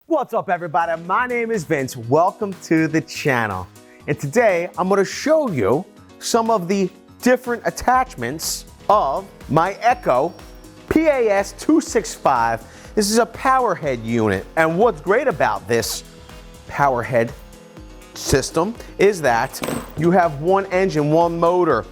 What's up, everybody? My name is Vince. Welcome to the channel. And today I'm going to show you some of the different attachments of my Echo PAS 265. This is a power head unit. And what's great about this power head system is that you have one engine, one motor.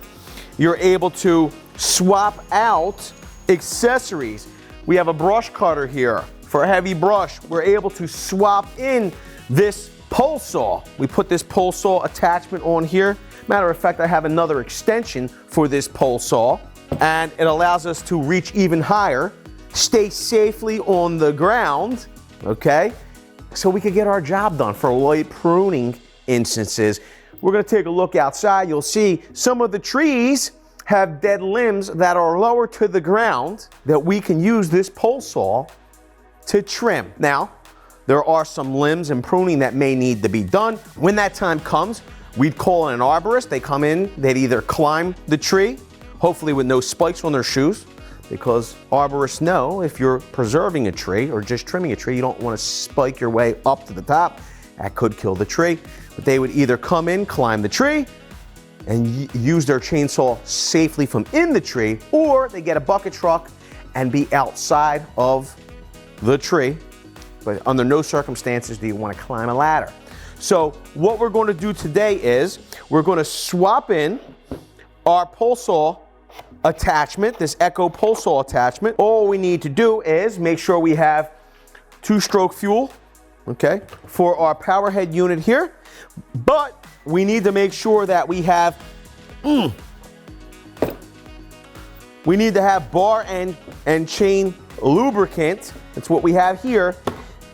You're able to swap out accessories. We have a brush cutter here for a heavy brush. We're able to swap in this pole saw. We put this pole saw attachment on here. Matter of fact, I have another extension for this pole saw, and it allows us to reach even higher, stay safely on the ground, okay? So we could get our job done for light pruning instances. We're gonna take a look outside. You'll see some of the trees have dead limbs that are lower to the ground that we can use this pole saw to trim. Now, there are some limbs and pruning that may need to be done. When that time comes, we'd call an arborist. They come in, they'd either climb the tree, hopefully with no spikes on their shoes, because arborists know if you're preserving a tree or just trimming a tree, you don't want to spike your way up to the top. That could kill the tree. But they would either come in, climb the tree, and use their chainsaw safely from in the tree, or they get a bucket truck and be outside of the tree. But under no circumstances do you want to climb a ladder. So what we're going to do today is we're going to swap in our pole saw attachment, this Echo pole saw attachment. All we need to do is make sure we have 2-stroke fuel, okay, for our power head unit here. But we need to make sure that we have bar and chain lubricant. That's what we have here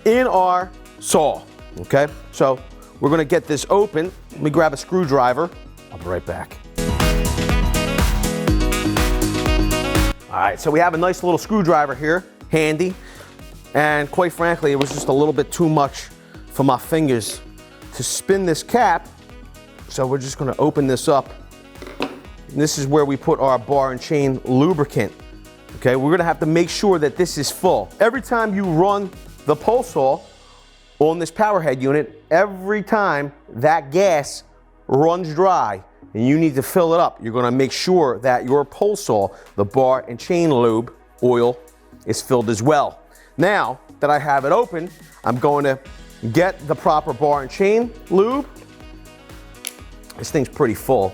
in our saw, okay? So we're gonna get this open. Let me grab a screwdriver. I'll be right back. All right, so we have a nice little screwdriver here, handy. And quite frankly, it was just a little bit too much for my fingers to spin this cap. So we're just gonna open this up. And this is where we put our bar and chain lubricant. Okay, we're gonna have to make sure that this is full. Every time you run the pole saw on this power head unit, every time that gas runs dry and you need to fill it up, you're gonna make sure that your pole saw, the bar and chain lube oil, is filled as well. Now that I have it open, I'm going to get the proper bar and chain lube. This thing's pretty full.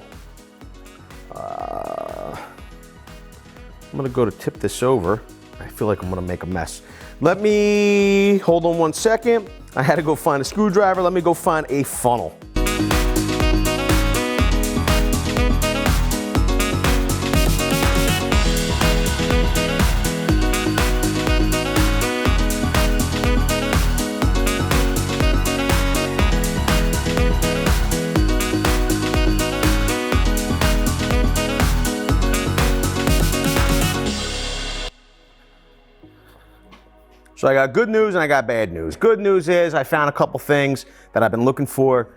I'm gonna go to tip this over. I feel like I'm gonna make a mess. Let me, hold on one second. I had to go find a screwdriver. Let me go find a funnel. So I got good news and I got bad news. Good news is I found a couple things that I've been looking for,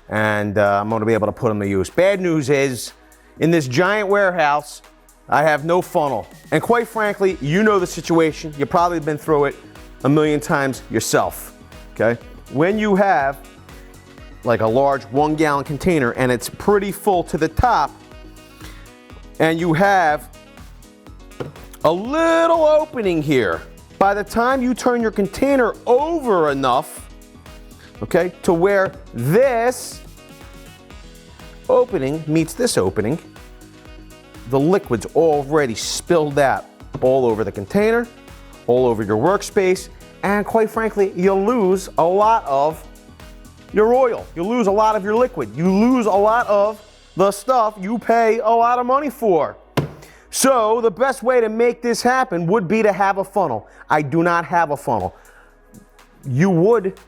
and I'm gonna be able to put them to use. Bad news is, in this giant warehouse, I have no funnel. And quite frankly, you know the situation. You've probably been through it a million times yourself, okay? When you have like a large 1-gallon container and it's pretty full to the top, and you have a little opening here, by the time you turn your container over enough, okay, to where this opening meets this opening, the liquid's already spilled out all over the container, all over your workspace, and quite frankly, you'll lose a lot of your oil. You lose a lot of your liquid. You lose a lot of the stuff you pay a lot of money for. So the best way to make this happen would be to have a funnel. I do not have a funnel. You would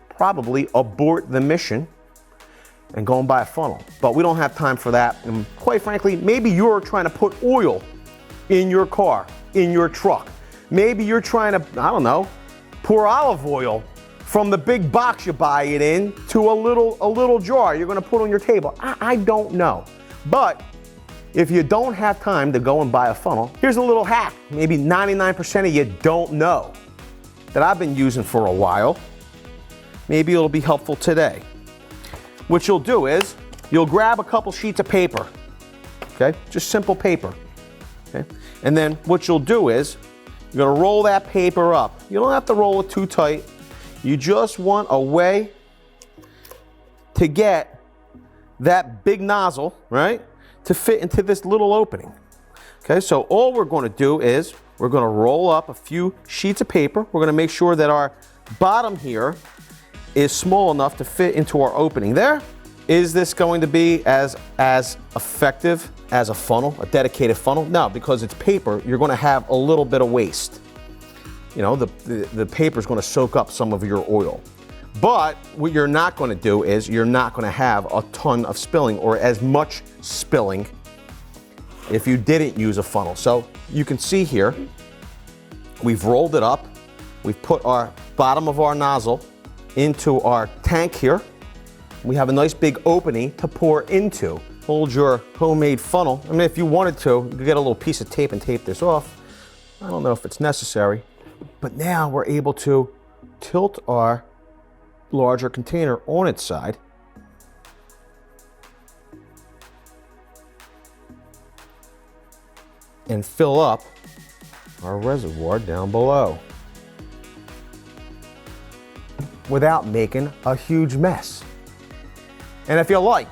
probably abort the mission and go and buy a funnel, but we don't have time for that. And quite frankly, maybe you're trying to put oil in your car, in your truck. Maybe you're trying to, I don't know, pour olive oil from the big box you buy it in to a little jar you're gonna put on your table. I don't know. But if you don't have time to go and buy a funnel, here's a little hack. Maybe 99% of you don't know that I've been using for a while. maybe it'll be helpful today. What you'll do is, you'll grab a couple sheets of paper, okay? Just simple paper, okay? And then what you'll do is, you're gonna roll that paper up. You don't have to roll it too tight. You just want a way to get that big nozzle, right, to fit into this little opening. Okay, so all we're gonna do is, we're gonna roll up a few sheets of paper. We're gonna make sure that our bottom here is small enough to fit into our opening there. Is this going to be as effective as a funnel, a dedicated funnel? No, because it's paper, you're gonna have a little bit of waste. You know, the paper is gonna soak up some of your oil. But what you're not gonna do is, you're not gonna have a ton of spilling or as much spilling if you didn't use a funnel. So you can see here, we've rolled it up, we've put our bottom of our nozzle into our tank here. We have a nice big opening to pour into. Hold your homemade funnel. I mean, if you wanted to, you could get a little piece of tape and tape this off. I don't know if it's necessary, but now we're able to tilt our larger container on its side. And fill up our reservoir down below without making a huge mess. And if you like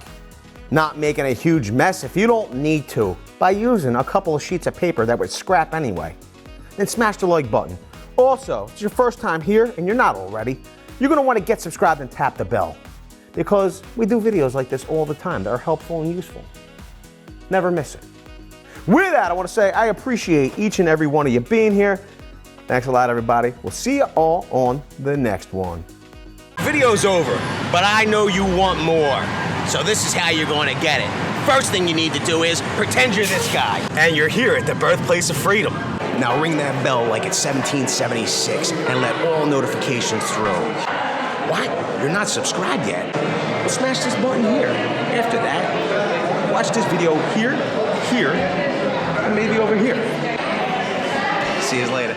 not making a huge mess, if you don't need to, by using a couple of sheets of paper that would scrap anyway, then smash the like button. Also, if it's your first time here and you're not already, you're gonna wanna get subscribed and tap the bell, because we do videos like this all the time that are helpful and useful. Never miss it. With that, I wanna say I appreciate each and every one of you being here. Thanks a lot, everybody. We'll see you all on the next one. Video's over, but I know you want more. So this is how you're going to get it. First thing you need to do is pretend you're this guy. And you're here at the birthplace of freedom. Now ring that bell like it's 1776 and let all notifications through. What? You're not subscribed yet? Well, smash this button here. After that, watch this video here, and maybe over here. See you later.